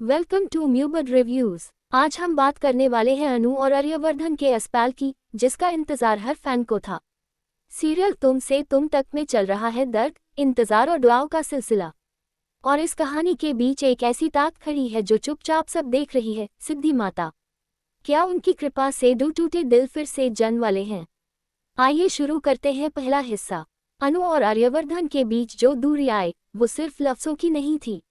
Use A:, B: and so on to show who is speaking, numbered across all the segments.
A: Welcome to म्यूबड reviews. आज हम बात करने वाले हैं अनु और आर्यवर्धन के अस्पताल की, जिसका इंतजार हर फैन को था। सीरियल तुम से तुम तक में चल रहा है दर्द, इंतजार और दुआओं का सिलसिला। और इस कहानी के बीच एक ऐसी ताकत खड़ी है जो चुपचाप सब देख रही है, सिद्धि माता। क्या उनकी कृपा से दो टूटे दिल फिर से जन्म वाले हैं? आइए शुरू करते हैं पहला हिस्सा। अनु और आर्यवर्धन के बीच जो दूरी आए, वो सिर्फ लफ्जों की नहीं थी,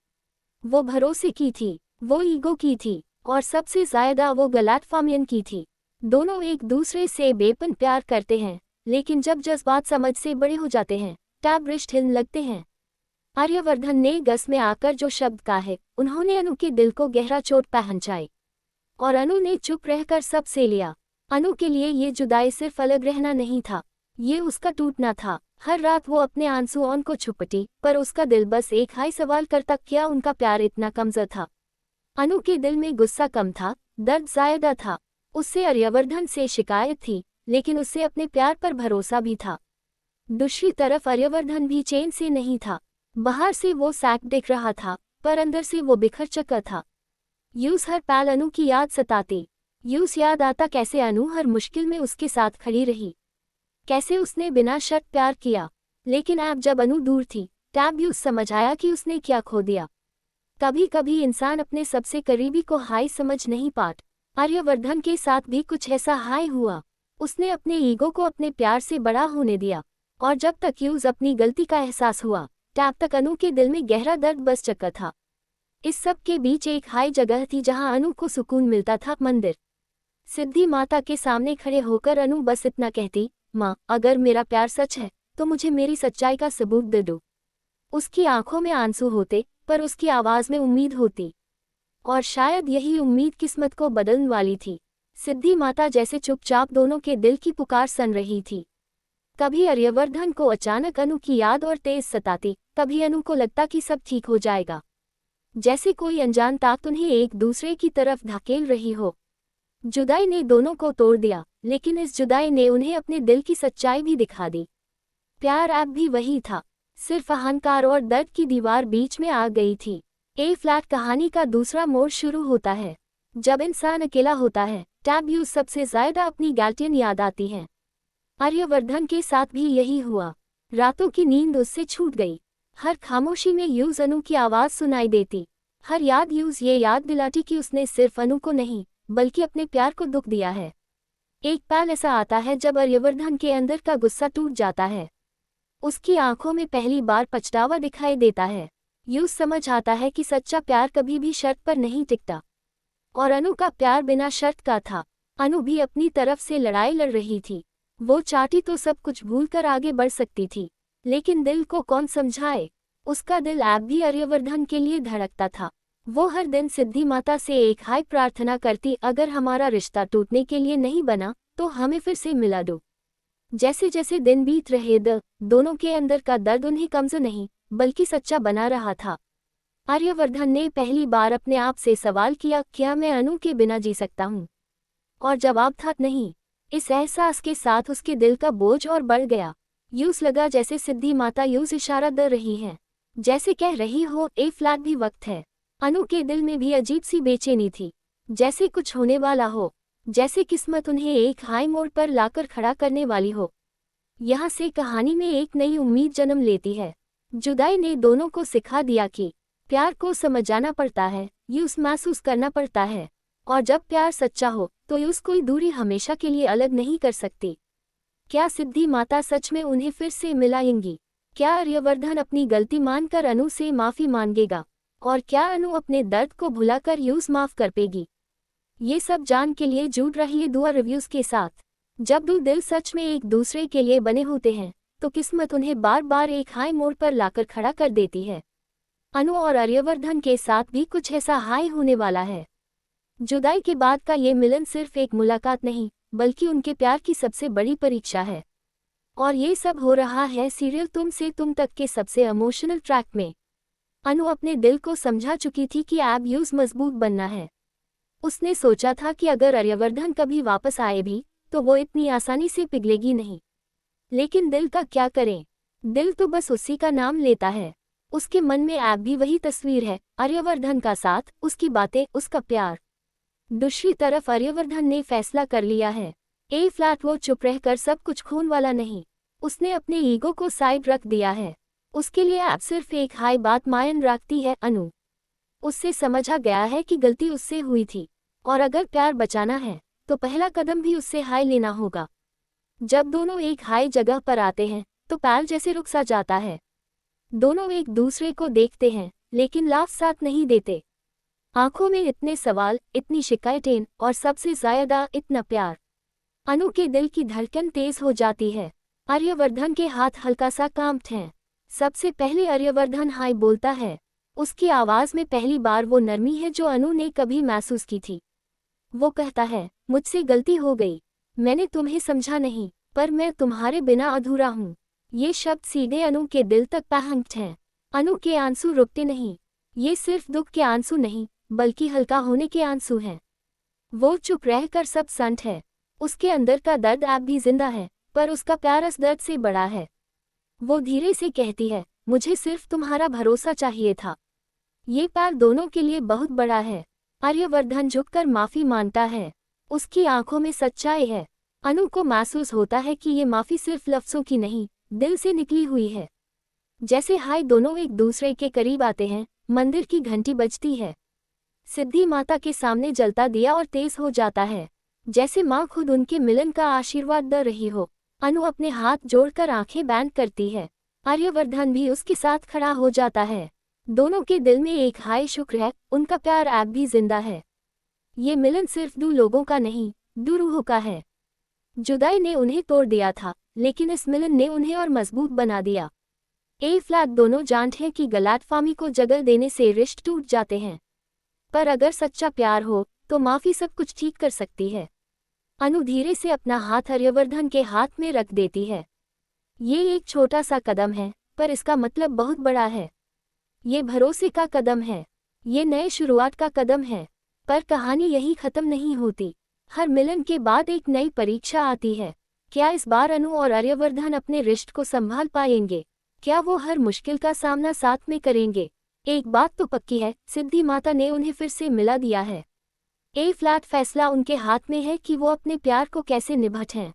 A: वो भरोसे की थी, वो ईगो की थी, और सबसे ज्यादा वो गलतफहमियन की थी। दोनों एक दूसरे से बेपन प्यार करते हैं, लेकिन जब जज्बात समझ से बड़े हो जाते हैं, तब रिश्ते हिलने लगते हैं। आर्यवर्धन ने गस में आकर जो शब्द कहा है, उन्होंने अनु के दिल को गहरा चोट पहुंचाई, और अनु ने चुप रहकर सब से लिया। अनु के लिए ये जुदाई सिर्फ अलग रहना नहीं था, ये उसका टूटना था। हर रात वो अपने आंसुओं को छुपटी, पर उसका दिल बस एक हाई सवाल करता, क्या उनका प्यार इतना कमजोर था? अनु के दिल में गुस्सा कम था, दर्द ज्यादा था। उससे आर्यवर्धन से शिकायत थी, लेकिन उससे अपने प्यार पर भरोसा भी था। दूसरी तरफ आर्यवर्धन भी चैन से नहीं था। बाहर से वो सैक दिख रहा था, पर अंदर से वो बिखर चुका था। यूस हर पल अनु की याद सताती। यूस याद आता कैसे अनु हर मुश्किल में उसके साथ खड़ी रही, कैसे उसने बिना शर्त प्यार किया। लेकिन अब जब अनु दूर थी, तब यूस समझ आया कि उसने क्या खो दिया। कभी कभी इंसान अपने सबसे करीबी को हाई समझ नहीं पाता। आर्यवर्धन के साथ भी कुछ ऐसा हाई हुआ। उसने अपने ईगो को अपने प्यार से बड़ा होने दिया, और जब तक यूस अपनी गलती का एहसास हुआ, तब तक अनु के दिल में गहरा दर्द बस चुका था। इस सब के बीच एक हाई जगह थी जहां अनु को सुकून मिलता था, मंदिर। सिद्धि माता के सामने खड़े होकर अनु बस इतना कहती, माँ, अगर मेरा प्यार सच है तो मुझे मेरी सच्चाई का सबूत दे दो। उसकी आंखों में आंसू होते, पर उसकी आवाज में उम्मीद होती, और शायद यही उम्मीद किस्मत को बदलने वाली थी। सिद्धि माता जैसे चुपचाप दोनों के दिल की पुकार सुन रही थी। कभी आर्यवर्धन को अचानक अनु की याद और तेज सताती, कभी अनु को लगता कि सब ठीक हो जाएगा, जैसे कोई अनजान ताकत उन्हें एक दूसरे की तरफ धकेल रही हो। जुदाई ने दोनों को तोड़ दिया, लेकिन इस जुदाई ने उन्हें अपने दिल की सच्चाई भी दिखा दी। प्यार अब भी वही था, सिर्फ अहंकार और दर्द की दीवार बीच में आ गई थी। ए फ्लैट कहानी का दूसरा मोड़ शुरू होता है। जब इंसान अकेला होता है, तब यूस सबसे ज्यादा अपनी गैल्टियन याद आती है। आर्यवर्धन के साथ भी यही हुआ। रातों की नींद उससे छूट गई। हर खामोशी में यूस अनु की आवाज सुनाई देती। हर याद यूस ये याद दिलाती कि उसने सिर्फ अनु को नहीं, बल्कि अपने प्यार को दुख दिया है। एक पल ऐसा आता है जब आर्यवर्धन के अंदर का गुस्सा टूट जाता है। उसकी आंखों में पहली बार पछतावा दिखाई देता है। यूस समझ आता है कि सच्चा प्यार कभी भी शर्त पर नहीं टिकता, और अनु का प्यार बिना शर्त का था। अनु भी अपनी तरफ से लड़ाई लड़ रही थी। वो चाहती तो सब कुछ भूलकर आगे बढ़ सकती थी, लेकिन दिल को कौन समझाए। उसका दिल अब भी आर्यवर्धन के लिए धड़कता था। वो हर दिन सिद्धि माता से एक हाई प्रार्थना करती, अगर हमारा रिश्ता टूटने के लिए नहीं बना तो हमें फिर से मिला दो। जैसे जैसे दिन बीत रहे, दोनों के अंदर का दर्द उन्हें कमजोर नहीं, बल्कि सच्चा बना रहा था। आर्यवर्धन ने पहली बार अपने आप से सवाल किया, क्या मैं अनु के बिना जी सकता हूँ? और जवाब था नहीं। इस एहसास के साथ उसके दिल का बोझ और बढ़ गया। यूस लगा जैसे सिद्धि माता यूस इशारा दे रही है, जैसे कह रही हो, ए फ्लैट भी वक्त है। अनु के दिल में भी अजीब सी बेचैनी थी, जैसे कुछ होने वाला हो, जैसे किस्मत उन्हें एक हाई मोड़ पर लाकर खड़ा करने वाली हो। यहाँ से कहानी में एक नई उम्मीद जन्म लेती है। जुदाई ने दोनों को सिखा दिया कि प्यार को समझाना पड़ता है, यूस महसूस करना पड़ता है, और जब प्यार सच्चा हो तो यूस कोई दूरी हमेशा के लिए अलग नहीं कर सकती। क्या सिद्धि माता सच में उन्हें फिर से मिलाएंगी? क्या आर्यवर्धन अपनी गलती मानकर अनु से माफी मांगेगा? और क्या अनु अपने दर्द को भुलाकर यूस माफ कर पेगी? ये सब जान के लिए जुड़ रहिए दुआ रिव्यूज के साथ। जब दो दिल सच में एक दूसरे के लिए बने होते हैं, तो किस्मत उन्हें बार बार एक हाई मोड़ पर लाकर खड़ा कर देती है। अनु और आर्यवर्धन के साथ भी कुछ ऐसा हाई होने वाला है। जुदाई के बाद का ये मिलन सिर्फ एक मुलाकात नहीं, बल्कि उनके प्यार की सबसे बड़ी परीक्षा है। और ये सब हो रहा है सीरियल तुम से तुम तक के सबसे इमोशनल ट्रैक में। अनु अपने दिल को समझा चुकी थी कि अब यूस मजबूत बनना है। उसने सोचा था कि अगर आर्यवर्धन कभी वापस आए भी, तो वो इतनी आसानी से पिघलेगी नहीं। लेकिन दिल का क्या करें? दिल तो बस उसी का नाम लेता है। उसके मन में अब भी वही तस्वीर है, आर्यवर्धन का साथ, उसकी बातें, उसका प्यार। दूसरी तरफ आर्यवर्धन ने फैसला कर लिया है। ए फ्लैट वो चुप रहकर सब कुछ खून वाला नहीं। उसने अपने ईगो को साइड रख दिया है। उसके लिए अब सिर्फ एक हाई बात मायने रखती है, अनु। उससे समझा गया है कि गलती उससे हुई थी, और अगर प्यार बचाना है तो पहला कदम भी उससे हाई लेना होगा। जब दोनों एक हाई जगह पर आते हैं तो पैर जैसे रुक सा जाता है। दोनों एक दूसरे को देखते हैं लेकिन लाफ साथ नहीं देते। आंखों में इतने सवाल, इतनी शिकायतें और सबसे ज्यादा इतना प्यार। अनु के दिल की धड़कन तेज हो जाती है। आर्यवर्धन के हाथ हल्का सा कांपते हैं। सबसे पहले आर्यवर्धन हाय बोलता है। उसकी आवाज में पहली बार वो नरमी है जो अनु ने कभी महसूस की थी। वो कहता है, मुझसे गलती हो गई, मैंने तुम्हें समझा नहीं, पर मैं तुम्हारे बिना अधूरा हूँ। ये शब्द सीधे अनु के दिल तक पहुंचते हैं। अनु के आंसू रुकते नहीं। ये सिर्फ दुख के आंसू नहीं, बल्कि हल्का होने के आंसू हैं। वो चुप रहकर सब संत है। उसके अंदर का दर्द अब भी जिंदा है, पर उसका प्यार इस दर्द से बड़ा है। वो धीरे से कहती है, मुझे सिर्फ तुम्हारा भरोसा चाहिए था। ये प्यार दोनों के लिए बहुत बड़ा है। आर्यवर्धन झुककर माफी मांगता है। उसकी आंखों में सच्चाई है। अनु को महसूस होता है कि ये माफी सिर्फ लफ्जों की नहीं, दिल से निकली हुई है। जैसे हाय दोनों एक दूसरे के करीब आते हैं, मंदिर की घंटी बजती है। सिद्धि माता के सामने जलता दिया और तेज हो जाता है, जैसे माँ खुद उनके मिलन का आशीर्वाद दे रही हो। अनु अपने हाथ जोड़कर आंखें बंद करती है। आर्यवर्धन भी उसके साथ खड़ा हो जाता है। दोनों के दिल में एक हाय शुक्र है, उनका प्यार अब भी जिंदा है। ये मिलन सिर्फ दो लोगों का नहीं, दो रूहों का है। जुदाई ने उन्हें तोड़ दिया था, लेकिन इस मिलन ने उन्हें और मजबूत बना दिया। ए फ्लैट दोनों जानते हैं कि गलतफहमी को जगह देने से रिश्ते टूट जाते हैं, पर अगर सच्चा प्यार हो तो माफी सब कुछ ठीक कर सकती है। अनु धीरे से अपना हाथ आर्यवर्धन के हाथ में रख देती है। ये एक छोटा सा कदम है, पर इसका मतलब बहुत बड़ा है। ये भरोसे का कदम है, ये नए शुरुआत का कदम है। पर कहानी यही खत्म नहीं होती। हर मिलन के बाद एक नई परीक्षा आती है। क्या इस बार अनु और आर्यवर्धन अपने रिश्ते को संभाल पाएंगे? क्या वो हर मुश्किल का सामना साथ में करेंगे? एक बात तो पक्की है, सिद्धि माता ने उन्हें फिर से मिला दिया है। ए फ्लैट फैसला उनके हाथ में है कि वो अपने प्यार को कैसे निभाएं।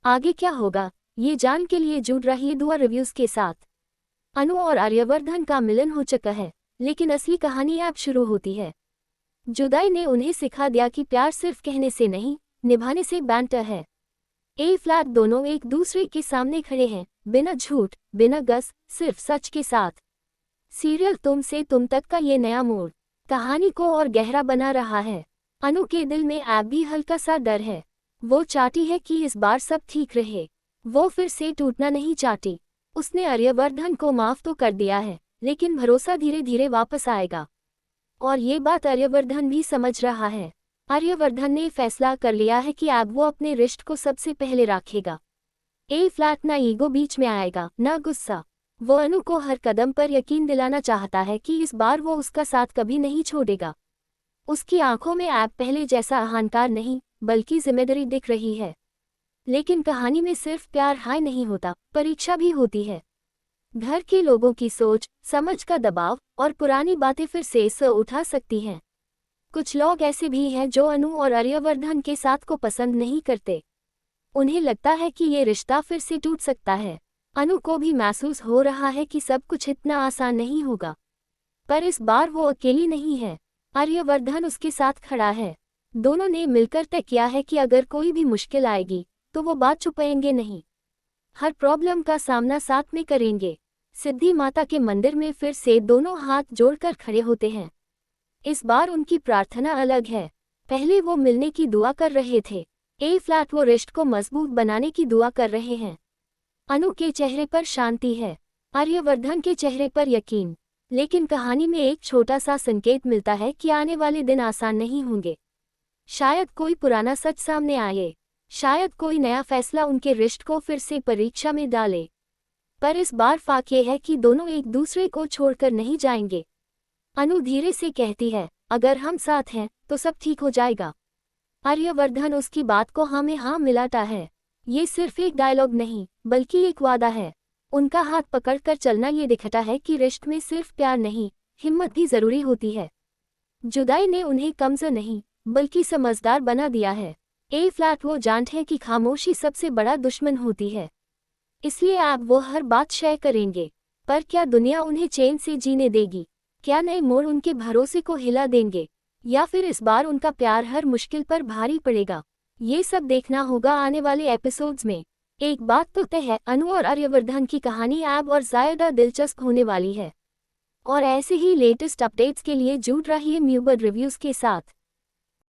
A: आगे क्या होगा, ये जान के लिए जुड़ रहिए दुआ रिव्यूज के साथ। अनु और आर्यवर्धन का मिलन हो चुका है, लेकिन असली कहानी अब शुरू होती है। जुदाई ने उन्हें सिखा दिया कि प्यार सिर्फ कहने से नहीं, निभाने से बनता है। ए फ्लैट दोनों एक दूसरे के सामने खड़े हैं, बिना झूठ, बिना गस, सिर्फ सच के साथ। सीरियल तुम से तुम तक का ये नया मोड़ कहानी को और गहरा बना रहा है। अनु के दिल में अब भी हल्का सा डर है। वो चाहती है कि इस बार सब ठीक रहे। वो फिर से टूटना नहीं चाहती। उसने आर्यवर्धन को माफ तो कर दिया है, लेकिन भरोसा धीरे धीरे वापस आएगा। और ये बात आर्यवर्धन भी समझ रहा है। आर्यवर्धन ने फैसला कर लिया है कि अब वो अपने रिश्ते को सबसे पहले रखेगा। ए फ्लैट ना ईगो बीच में आएगा, ना गुस्सा। वो अनु को हर कदम पर यकीन दिलाना चाहता है कि इस बार वो उसका साथ कभी नहीं छोड़ेगा। उसकी आंखों में अब पहले जैसा अहंकार नहीं, बल्कि जिम्मेदारी दिख रही है। लेकिन कहानी में सिर्फ प्यार हाय नहीं होता, परीक्षा भी होती है। घर के लोगों की सोच, समझ का दबाव और पुरानी बातें फिर से सर उठा सकती हैं। कुछ लोग ऐसे भी हैं जो अनु और आर्यवर्धन के साथ को पसंद नहीं करते। उन्हें लगता है कि ये रिश्ता फिर से टूट सकता है। अनु को भी महसूस हो रहा है कि सब कुछ इतना आसान नहीं होगा, पर इस बार वो अकेली नहीं है। आर्यवर्धन उसके साथ खड़ा है। दोनों ने मिलकर तय किया है कि अगर कोई भी मुश्किल आएगी तो वो बात छुपाएंगे नहीं, हर प्रॉब्लम का सामना साथ में करेंगे। सिद्धि माता के मंदिर में फिर से दोनों हाथ जोड़कर खड़े होते हैं। इस बार उनकी प्रार्थना अलग है। पहले वो मिलने की दुआ कर रहे थे। ए फ्लैट वो रिश्ते को मजबूत बनाने की दुआ कर रहे हैं। अनु के चेहरे पर शांति है, आर्यवर्धन के चेहरे पर यकीन। लेकिन कहानी में एक छोटा सा संकेत मिलता है कि आने वाले दिन आसान नहीं होंगे। शायद कोई पुराना सच सामने आए, शायद कोई नया फैसला उनके रिश्ते को फिर से परीक्षा में डाले। पर इस बार फाक ये है कि दोनों एक दूसरे को छोड़कर नहीं जाएंगे। अनु धीरे से कहती है, अगर हम साथ हैं तो सब ठीक हो जाएगा। आर्यवर्धन उसकी बात को हाँ में हाँ मिलाता है। ये सिर्फ एक डायलॉग नहीं, बल्कि एक वादा है। उनका हाथ पकड़कर चलना ये दिखाता है कि रिश्ते में सिर्फ प्यार नहीं, हिम्मत भी जरूरी होती है। जुदाई ने उन्हें कमजोर नहीं बल्कि समझदार बना दिया है। ए फ्लैट वो जानते हैं कि खामोशी सबसे बड़ा दुश्मन होती है, इसलिए आप वो हर बात शेयर करेंगे। पर क्या दुनिया उन्हें चैन से जीने देगी? क्या नए मोड़ उनके भरोसे को हिला देंगे, या फिर इस बार उनका प्यार हर मुश्किल पर भारी पड़ेगा? ये सब देखना होगा आने वाले एपिसोड्स में। एक बात तो तय है, अनु और आर्यवर्धन की कहानी अब और ज्यादा दिलचस्प होने वाली है। और ऐसे ही लेटेस्ट अपडेट्स के लिए जुड़ रहिए म्यूबर्ड रिव्यूज के साथ।